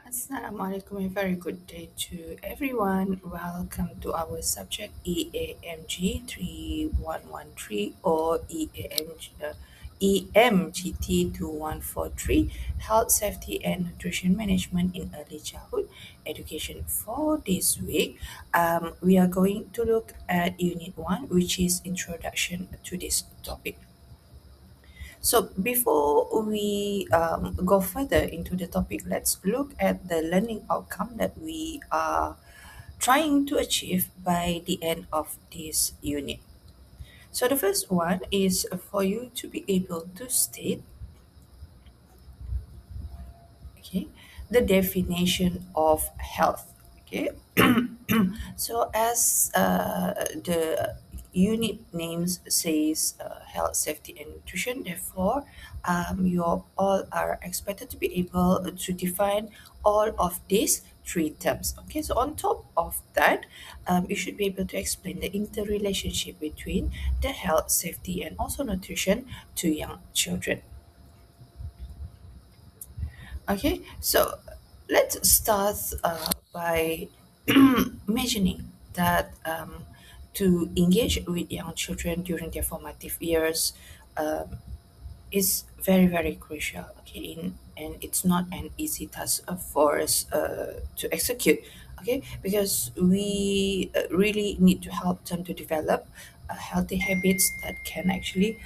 Assalamualaikum, a very good day to everyone. Welcome to our subject EAMG3113 or EMGT2143 Health, Safety and Nutrition Management in Early Childhood Education. For this week, we are going to look at Unit 1, which is Introduction to this topic. So before we go further into the topic, let's look at the learning outcome that we are trying to achieve by the end of this unit. So the first one is for you to be able to state, okay, the definition of health. Okay, so as the unit names says health, safety, and nutrition, therefore, you all are expected to be able to define all of these three terms. Okay, so on top of that, you should be able to explain the interrelationship between the health, safety, and also nutrition to young children. Okay, so let's start by mentioning that to engage with young children during their formative years um, is very, very crucial. Okay, and it's not an easy task for us to execute. Okay, because we really need to help them to develop healthy habits that can actually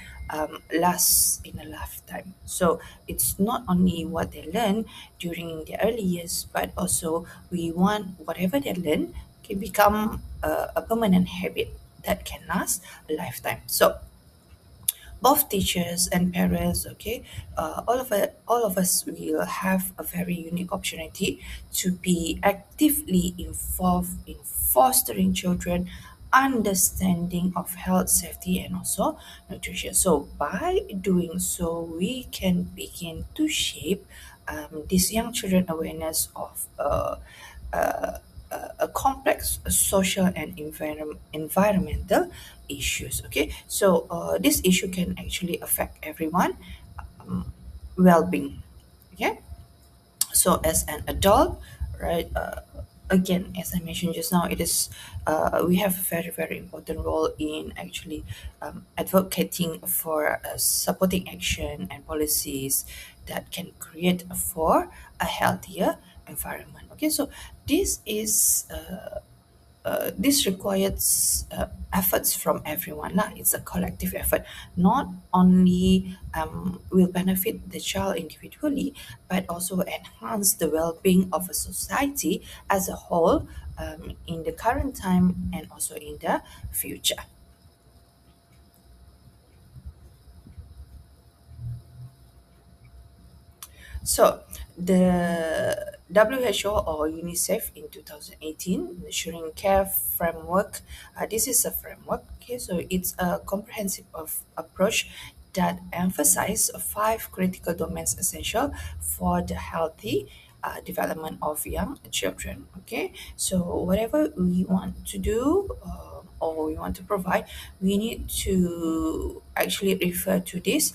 last in a lifetime. So it's not only what they learn during the early years, but also we want whatever they learn can become a permanent habit that can last a lifetime. So both teachers and parents, okay, all of us will have a very unique opportunity to be actively involved in fostering children understanding of health, safety, and also nutrition. So by doing so, we can begin to shape this young children awareness of a complex social and environmental issues. Okay, so this issue can actually affect everyone well-being. Okay, so as an adult, right, again, as I mentioned just now, it is we have a very, very important role in actually advocating for supporting action and policies that can create for a healthier environment. Okay, so this is this requires efforts from everyone lah. It's a collective effort. Not only will benefit the child individually, but also enhance the well-being of a society as a whole in the current time and also in the future. So, the WHO or UNICEF in 2018, the Ensuring Care Framework, this is a framework, okay, so it's a comprehensive approach that emphasizes five critical domains essential for the healthy development of young children. Okay, so whatever we want to do or we want to provide, we need to actually refer to this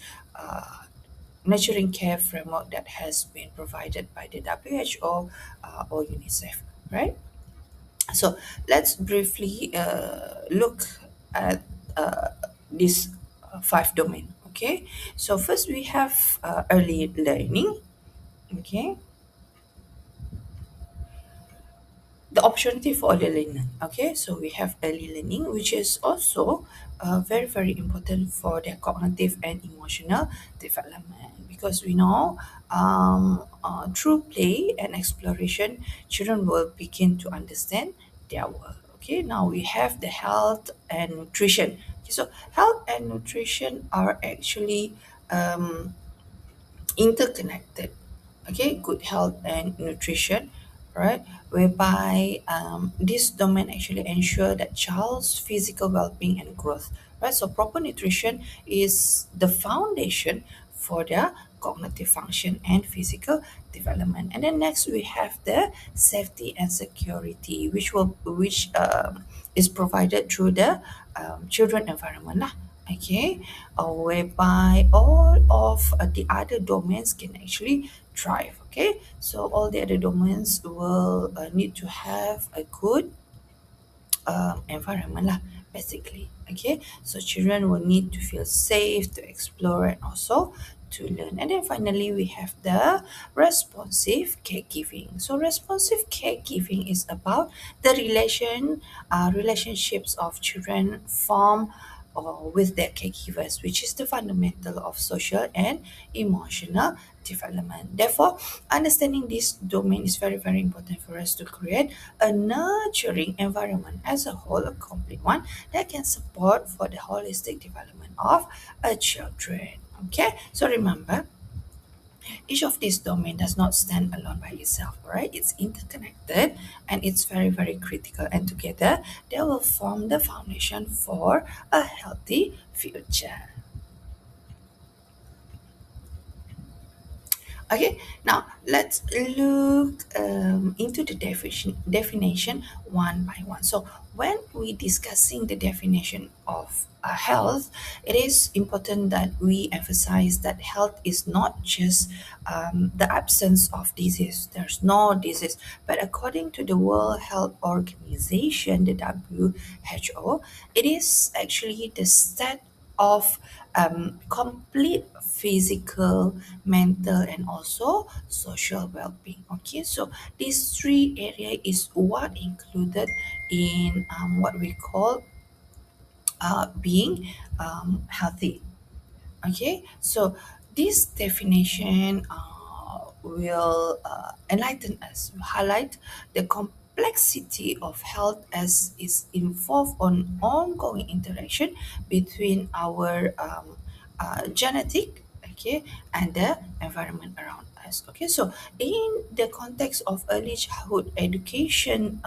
nurturing care framework that has been provided by the WHO or UNICEF, right? So let's briefly look at these five domain. Okay, so first we have early learning. Okay, the opportunity for early learning. Okay, so we have early learning, which is also very, very important for their cognitive and emotional development because we know through play and exploration, children will begin to understand their world. Okay, now we have the health and nutrition. Okay, so health and nutrition are actually interconnected. Okay, good health and nutrition, right, whereby this domain actually ensure that child's physical well-being and growth, right? So proper nutrition is the foundation for their cognitive function and physical development. And then next we have the safety and security, which is provided through the children environment lah. Okay, whereby all of the other domains can actually thrive. Okay, so all the other domains will need to have a good environment lah, basically. Okay, so children will need to feel safe to explore and also to learn. And then finally we have the responsive caregiving. So responsive caregiving is about the relationships of children form or with their caregivers, which is the fundamental of social and emotional development. Therefore, understanding this domain is very, very important for us to create a nurturing environment as a whole, a complete one that can support for the holistic development of a children. Okay, so remember, each of these domain does not stand alone by itself, right? It's interconnected and it's very, very critical, and together they will form the foundation for a healthy future. Okay, now let's look into the definition one by one. So when we discussing the definition of health, it is important that we emphasize that health is not just the absence of disease. There's no disease, but according to the World Health Organization, the WHO, it is actually the state of complete physical, mental, and also social well-being. Okay, so these three area is what included in what we call being healthy. Okay, so this definition will enlighten us, highlight the complexity of health as is involved on ongoing interaction between our genetic, okay, and the environment around us. Okay, so in the context of early childhood education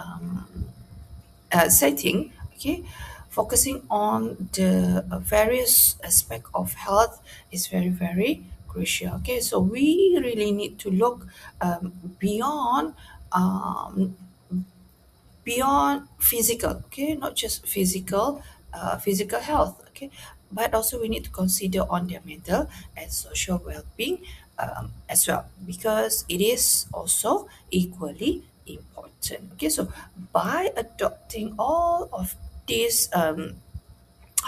setting, okay, focusing on the various aspect of health is very, very crucial. Okay, so we really need to look beyond um, beyond physical, okay, not just physical health, okay, but also we need to consider on their mental and social well-being as well, because it is also equally important. Okay, so by adopting all of these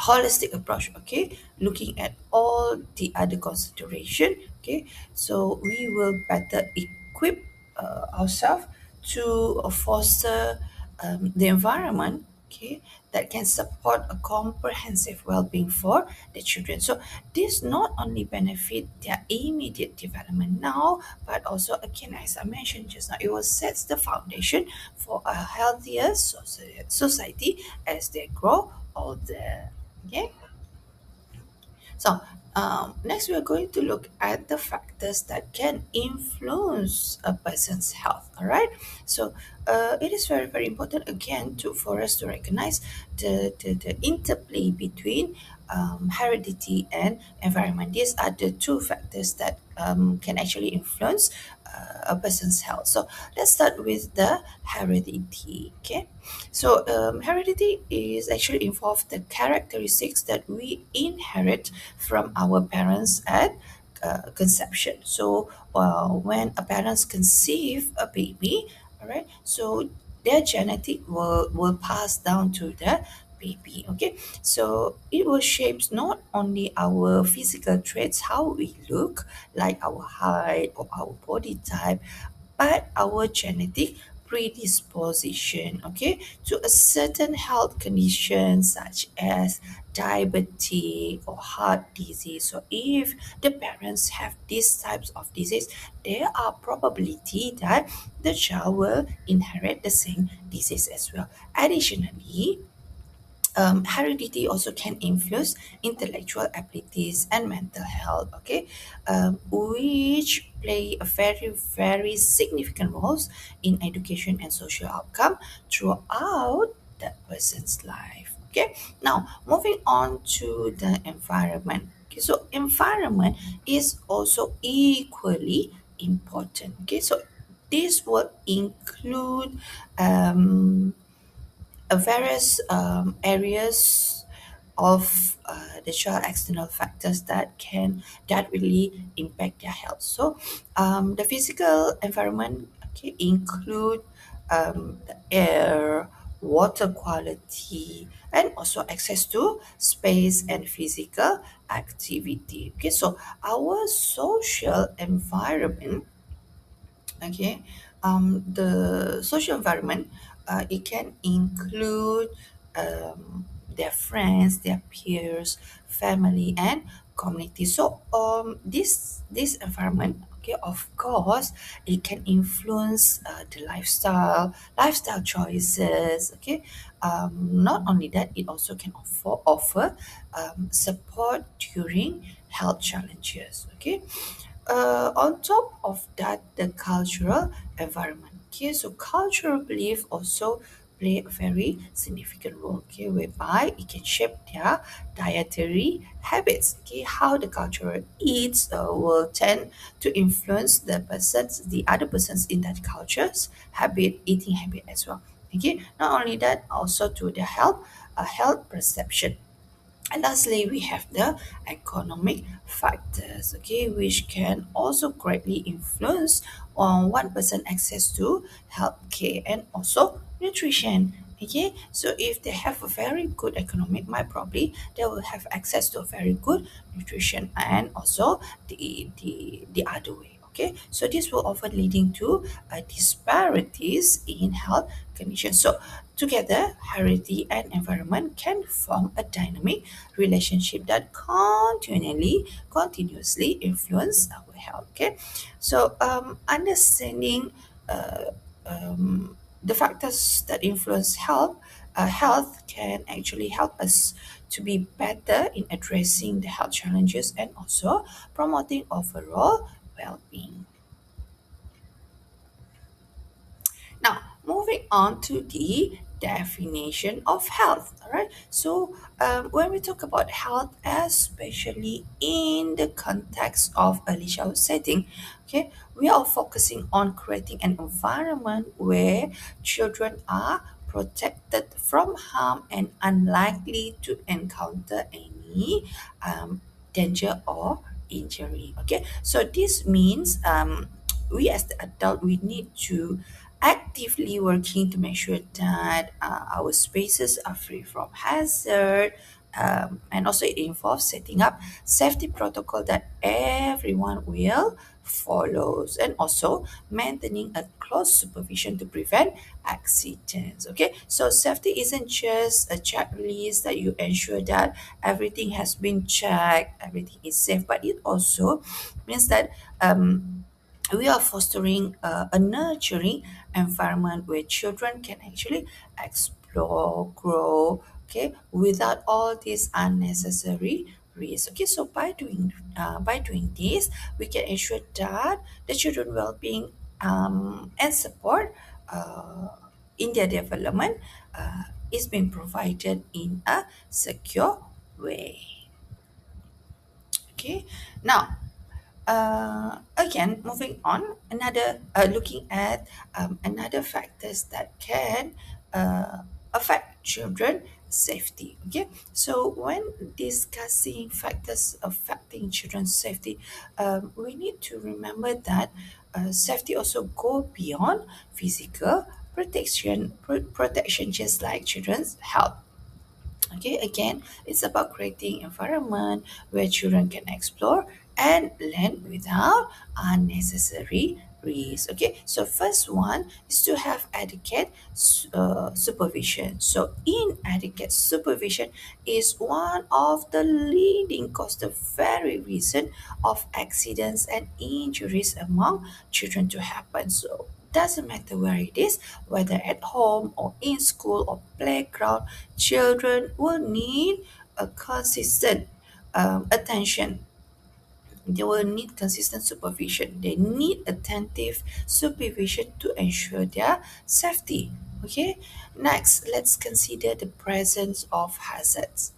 holistic approach, okay, looking at all the other consideration, okay, so we will better equip ourselves to foster the environment, okay, that can support a comprehensive well-being for the children. So this not only benefit their immediate development now, but also again, as I mentioned just now, it will set the foundation for a healthier society as they grow older. Okay, so next we are going to look at the factors that can influence a person's health. All right, so it is very, very important again to for us to recognize the interplay between heredity and environment. These are the two factors that can actually influence a person's health. So let's start with the heredity. Okay, so heredity is actually involved the characteristics that we inherit from our parents at conception. So when a parents conceive a baby, all right, so their genetic will pass down to the baby. Okay, so it will shapes not only our physical traits, how we look, like our height or our body type, but our genetic predisposition, okay, to a certain health condition such as diabetes or heart disease. So if the parents have these types of disease, there are probability that the child will inherit the same disease as well. Additionally, heredity also can influence intellectual abilities and mental health, okay, which play a very, very significant roles in education and social outcome throughout that person's life. Okay, now moving on to the environment. Okay, so environment is also equally important. Okay, so this will include various areas of the child external factors that really impact their health. So the physical environment, okay, include the air, water quality, and also access to space and physical activity. Okay, so our social environment, okay, the social environment, it can include their friends, their peers, family, and community. So this environment, okay, of course, it can influence the lifestyle choices. Okay, not only that, it also can offer support during health challenges. Okay, on top of that, the cultural environment. Okay, so cultural belief also play a very significant role. Okay, whereby it can shape their dietary habits. Okay, how the culture eats will tend to influence the other persons in that culture's eating habit as well. Okay, not only that, also to the health perception. And lastly, we have the economic factors, okay, which can also greatly influence on one person access to healthcare and also nutrition. Okay, so if they have a very good economic, might probably they will have access to a very good nutrition and also the other way. Okay, so this will often leading to disparities in health conditions. So together, heredity and environment can form a dynamic relationship that continuously influence our health. Okay, so understanding the factors that influence health can actually help us to be better in addressing the health challenges and also promoting overall well-being. Now, moving on to the definition of health. All right. So, when we talk about health, especially in the context of early childhood setting, okay, we are focusing on creating an environment where children are protected from harm and unlikely to encounter any danger or injury. Okay. So this means we as the adult we need to actively working to make sure that our spaces are free from hazard, and also it involves setting up safety protocol that everyone will follows and also maintaining a close supervision to prevent accidents. Okay, so safety isn't just a checklist that you ensure that everything has been checked, everything is safe, but it also means that we are fostering a nurturing environment where children can actually explore, grow, okay, without all these unnecessary risks. Okay, so by doing this, we can ensure that the children well-being and support in their development is being provided in a secure way. Okay, now again, moving on, another looking at another factors that can affect children safety. Okay, so when discussing factors affecting children's safety, we need to remember that safety also go beyond physical protection, just like children's health. Okay, again, it's about creating environment where children can explore and learn without unnecessary risk. Okay, so first one is to have adequate supervision. So inadequate supervision is one of the leading cause, the very reason of accidents and injuries among children to happen. So doesn't matter where it is, whether at home or in school or playground, children will need a consistent attention. They will need consistent supervision. They need attentive supervision to ensure their safety. Okay, next, let's consider the presence of hazards,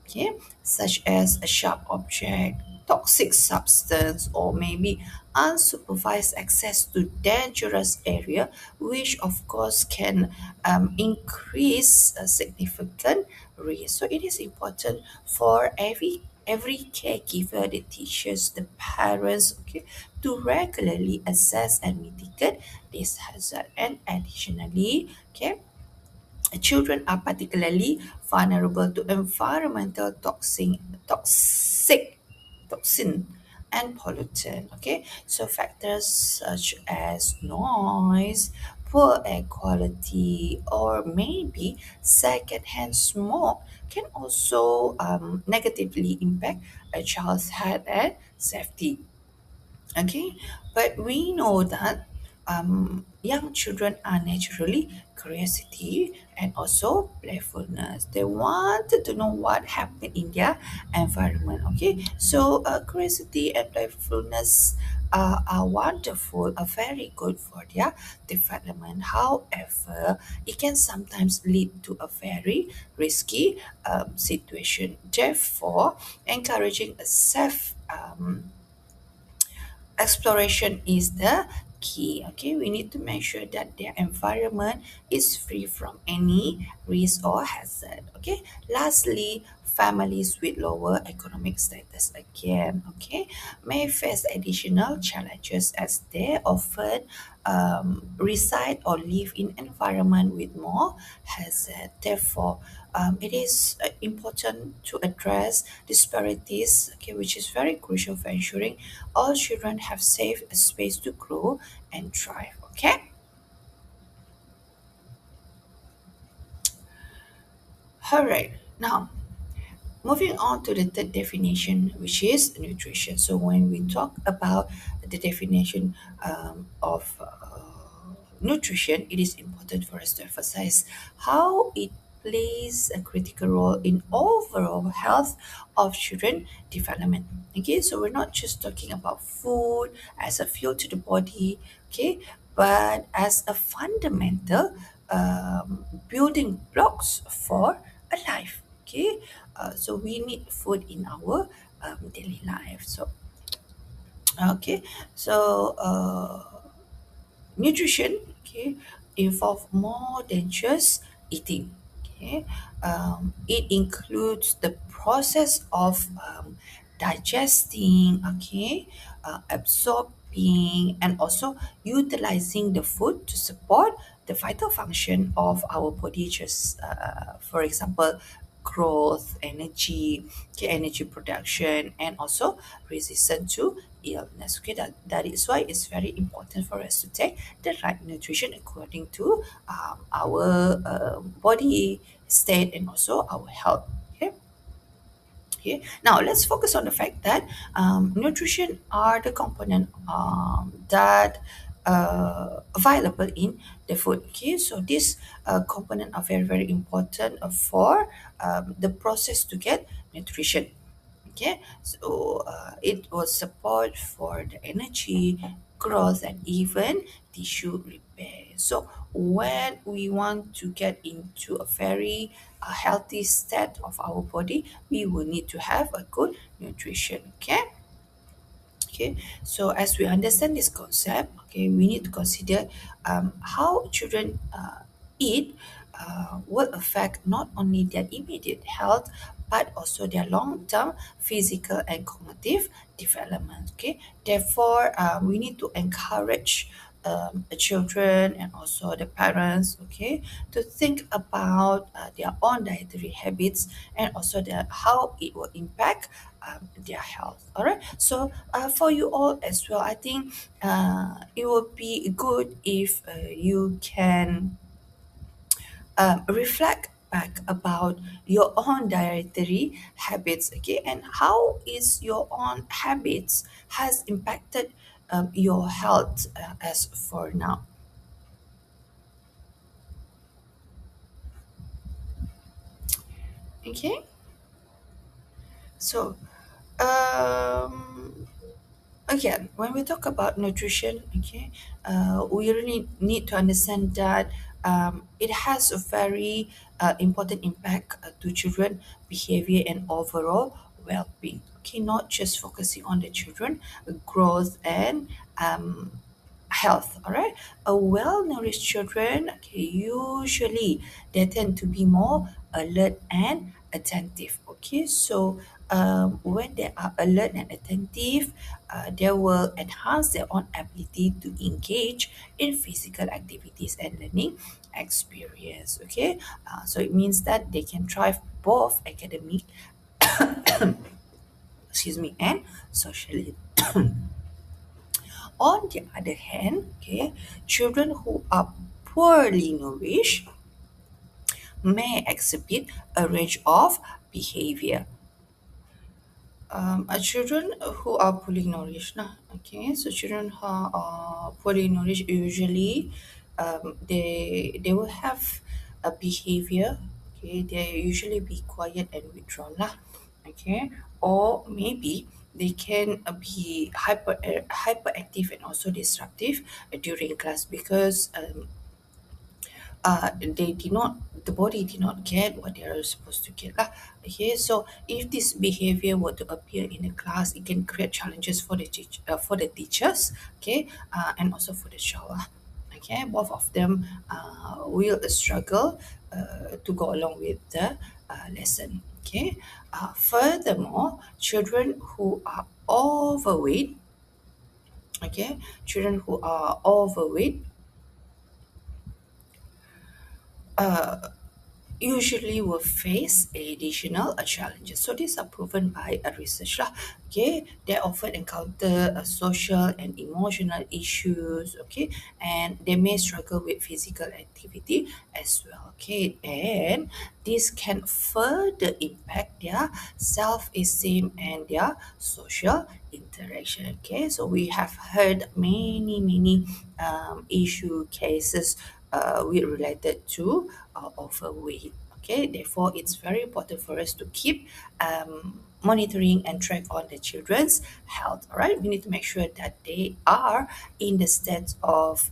okay, such as a sharp object, toxic substance, or maybe unsupervised access to dangerous area, which of course can increase a significant risk. So it is important for every caregiver, the teachers, the parents, okay, to regularly assess and mitigate this hazard. And additionally, okay, children are particularly vulnerable to environmental toxin and pollutant. Okay, so factors such as noise, poor air quality, or maybe secondhand smoke can also negatively impact a child's health and safety. Okay, but we know that young children are naturally curiosity and also playfulness. They wanted to know what happened in their environment. Okay, so curiosity and playfulness are wonderful, are very good for their development. However, it can sometimes lead to a very risky situation. Therefore, encouraging a safe exploration is the key. Okay, we need to make sure that their environment is free from any risk or hazard. Okay, lastly, families with lower economic status again, okay, may face additional challenges as they often reside or live in environment with more hazard. Therefore, it is important to address disparities, okay, which is very crucial for ensuring all children have safe space to grow and thrive. Okay. All right. Now, moving on to the third definition, which is nutrition. So, when we talk about the definition of nutrition, it is important for us to emphasize how it plays a critical role in overall health of children development. Okay, so we're not just talking about food as a fuel to the body, okay, but as a fundamental building blocks for a life. Okay, so we need food in our daily life. So okay, so nutrition, okay, involve more than just eating. Okay, it includes the process of digesting, okay, absorbing, and also utilizing the food to support the vital function of our body. Just for example, growth, energy, okay, energy production, and also resistance to illness. Okay, that is why it's very important for us to take the right nutrition according to our body state and also our health. Okay. Okay. Now let's focus on the fact that nutrition are the component that available in the food. Okay, so these component are very important for the process to get nutrition. Okay, so it will support for the energy, growth, and even tissue repair. So when we want to get into a very healthy state of our body, we will need to have a good nutrition. Okay. Okay, so as we understand this concept, okay, we need to consider how children eat will affect not only their immediate health but also their long-term physical and cognitive development. Okay, therefore, we need to encourage the children and also the parents, okay, to think about their own dietary habits and also how it will impact their health. All right, so for you all as well, I think it would be good if you can reflect back about your own dietary habits, okay, and how is your own habits has impacted your health as for now. Okay, so um again, when we talk about nutrition, okay, we really need to understand that it has a very important impact to children behavior and overall well-being. Okay, not just focusing on the children growth and um, health. All right, a well-nourished children, okay, usually they tend to be more alert and attentive. Okay, so when they are alert and attentive, they will enhance their own ability to engage in physical activities and learning experience. Okay, so it means that they can thrive both academic, excuse me, and socially. On the other hand, okay, children who are poorly nourished may exhibit a range of behavior. Children who are poorly nourished, nah, okay, so children who are poorly nourished usually they will have a behavior, okay, they usually be quiet and withdrawn lah, okay, or maybe they can be hyperactive and also disruptive during class because they did not the body did not get what they are supposed to get lah. Okay, so if this behavior were to appear in a class, it can create challenges for for the teachers, okay, and also for the child lah. Okay, both of them will struggle to go along with the lesson. Okay, furthermore, children who are overweight, okay, children who are overweight uh, usually will face additional challenges. So these are proven by a research lah. Okay, they often encounter social and emotional issues. Okay, and they may struggle with physical activity as well. Okay, and this can further impact their self-esteem and their social interaction. Okay, so we have heard many issue cases we related to overweight. Okay, therefore, it's very important for us to keep monitoring and track on the children's health. All right, we need to make sure that they are in the state of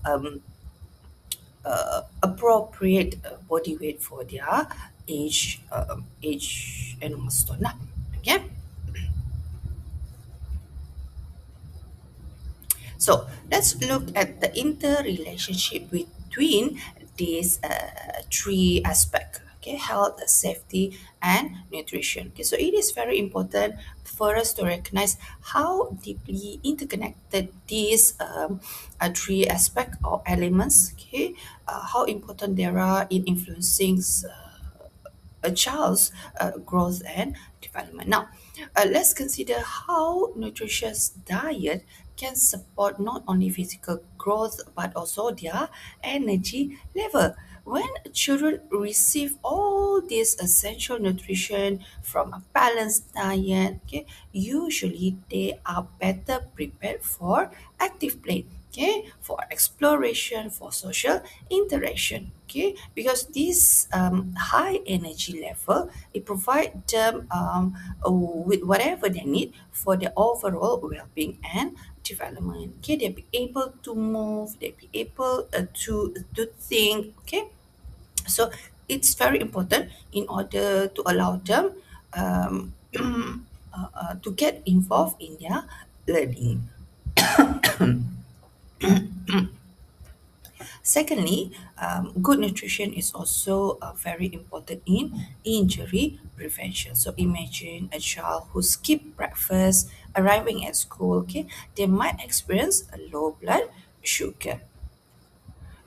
appropriate body weight for their age and milestone. Lah. Okay. So let's look at the interrelationship between these three aspects. Okay, health, safety, and nutrition. Okay, so it is very important for us to recognize how deeply interconnected these three aspects or elements. Okay, how important they are in influencing a child's growth and development. Now, let's consider how nutritious diet can support not only physical growth but also their energy level. When children receive all this essential nutrition from a balanced diet, okay, usually they are better prepared for active play, okay, for exploration, for social interaction, okay, because this high energy level, it provide them with whatever they need for their overall well-being and development. Okay, they'll be able to move, they'll be able to think. Okay, so it's very important in order to allow them um, to get involved in their learning. Secondly, good nutrition is also very important in injury prevention. So imagine a child who skipped breakfast arriving at school. Okay, they might experience a low blood sugar.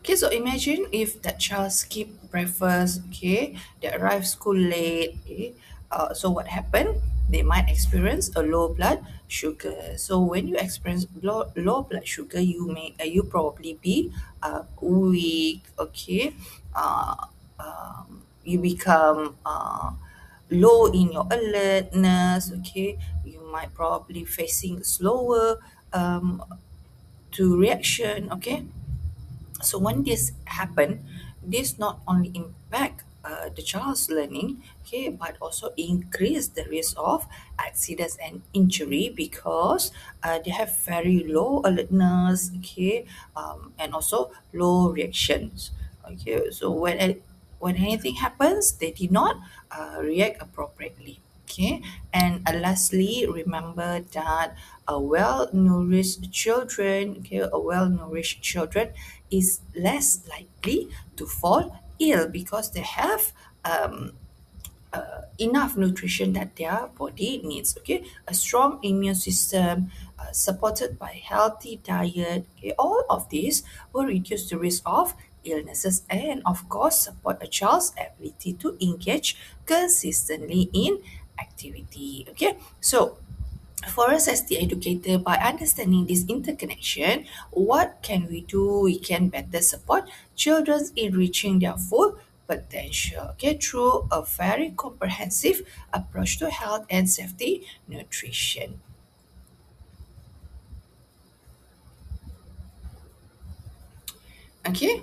Okay, so imagine if that child skip breakfast, okay, they arrive school late, okay. So what happened? They might experience a low blood sugar. So when you experience low blood sugar, you probably be weak, okay. You become low in your alertness, okay. You might probably facing slower to reaction, okay. So when this happen, this not only impact the child's learning, okay, but also increase the risk of accidents and injury because they have very low alertness, okay, and also low reactions. Okay, so when anything happens, they did not react appropriately. Okay, and lastly, remember that a well-nourished children, okay, a well-nourished children is less likely to fall ill because they have enough nutrition that their body needs. Okay, a strong immune system supported by healthy diet. Okay, all of these will reduce the risk of illnesses and, of course, support a child's ability to engage consistently in activity. Okay, so for us as the educator, by understanding this interconnection, what can we do? We can better support children in reaching their full potential, okay, through a very comprehensive approach to health and safety nutrition. Okay,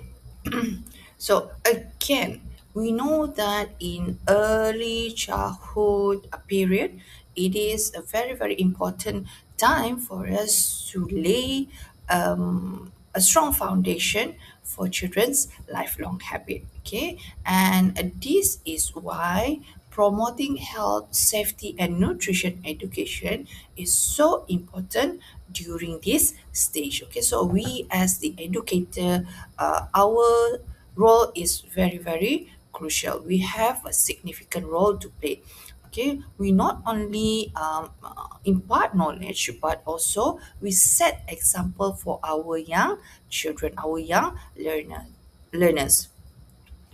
so again, we know that in early childhood period, it is a very very important time for us to lay a strong foundation for children's lifelong habit. Okay, and this is why promoting health, safety, and nutrition education is so important during this stage. Okay, so we as the educator, our role is very very crucial. We have a significant role to play. Okay, we not only impart knowledge, but also we set example for our young children, our young learners.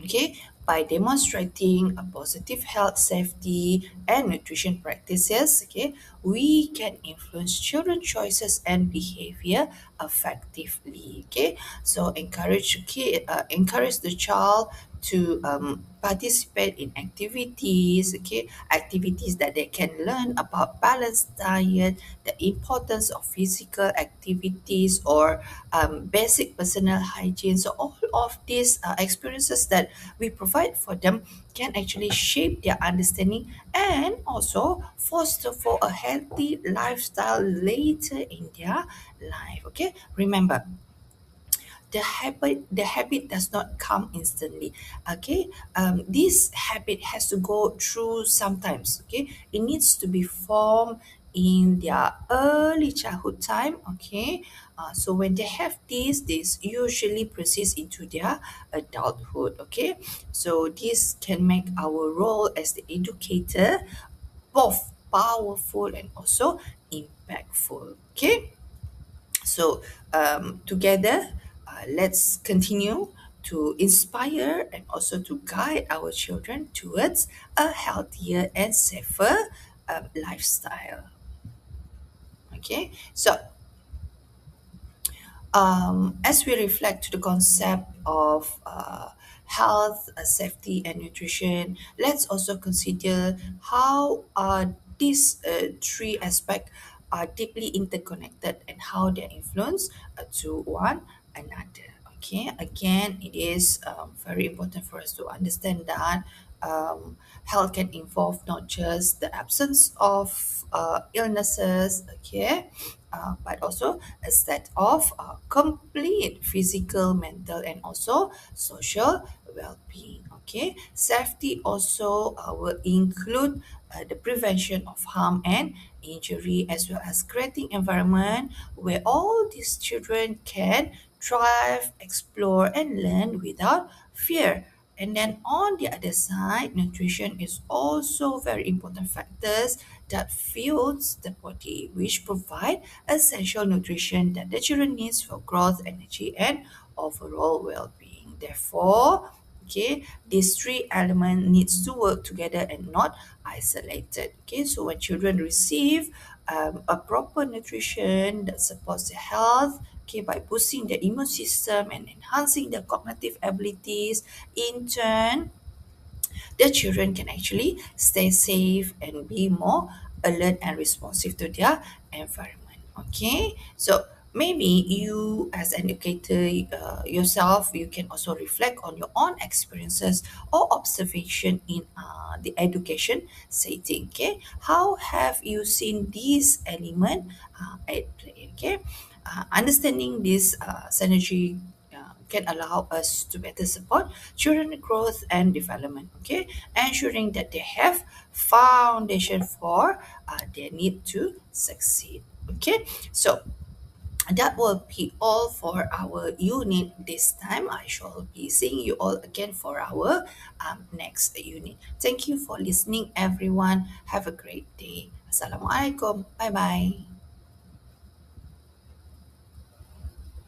Okay, by demonstrating a positive health, safety, and nutrition practices, okay, we can influence children choices and behavior effectively. Okay, so encourage the child to participate in activities, okay, activities that they can learn about balanced diet, the importance of physical activities, or basic personal hygiene. So all of these experiences that we provide for them can actually shape their understanding and also foster for a healthy lifestyle later in their life. Okay, remember, the habit does not come instantly. Okay, this habit has to go through sometimes. Okay, it needs to be formed in their early childhood time. Okay, so when they have this usually proceeds into their adulthood. Okay, so this can make our role as the educator both powerful and also impactful. Okay, so together, let's continue to inspire and also to guide our children towards a healthier and safer lifestyle. Okay, so as we reflect to the concept of health, safety, and nutrition, let's also consider how these three aspects are deeply interconnected and how they influence to one another. Okay, again, it is very important for us to understand that health can involve not just the absence of illnesses, okay, but also a set of complete physical, mental, and also social well-being. Okay, safety also will include the prevention of harm and injury, as well as creating environment where all these children can thrive, explore, and learn without fear. And then on the other side, nutrition is also very important factors that fuels the body, which provide essential nutrition that the children needs for growth, energy, and overall well-being. Therefore, okay, these three elements needs to work together and not isolated. Okay, so when children receive a proper nutrition that supports their health, okay, by boosting their immune system and enhancing their cognitive abilities, in turn the children can actually stay safe and be more alert and responsive to their environment. Okay, so maybe you as an educator yourself, you can also reflect on your own experiences or observation in the education setting. Okay, how have you seen this element at play? Okay, understanding this synergy can allow us to better support children's growth and development. Okay, ensuring that they have foundation for their need to succeed. Okay, so that will be all for our unit this time. I shall be seeing you all again for our next unit. Thank you for listening, everyone. Have a great day. Assalamualaikum. Bye bye.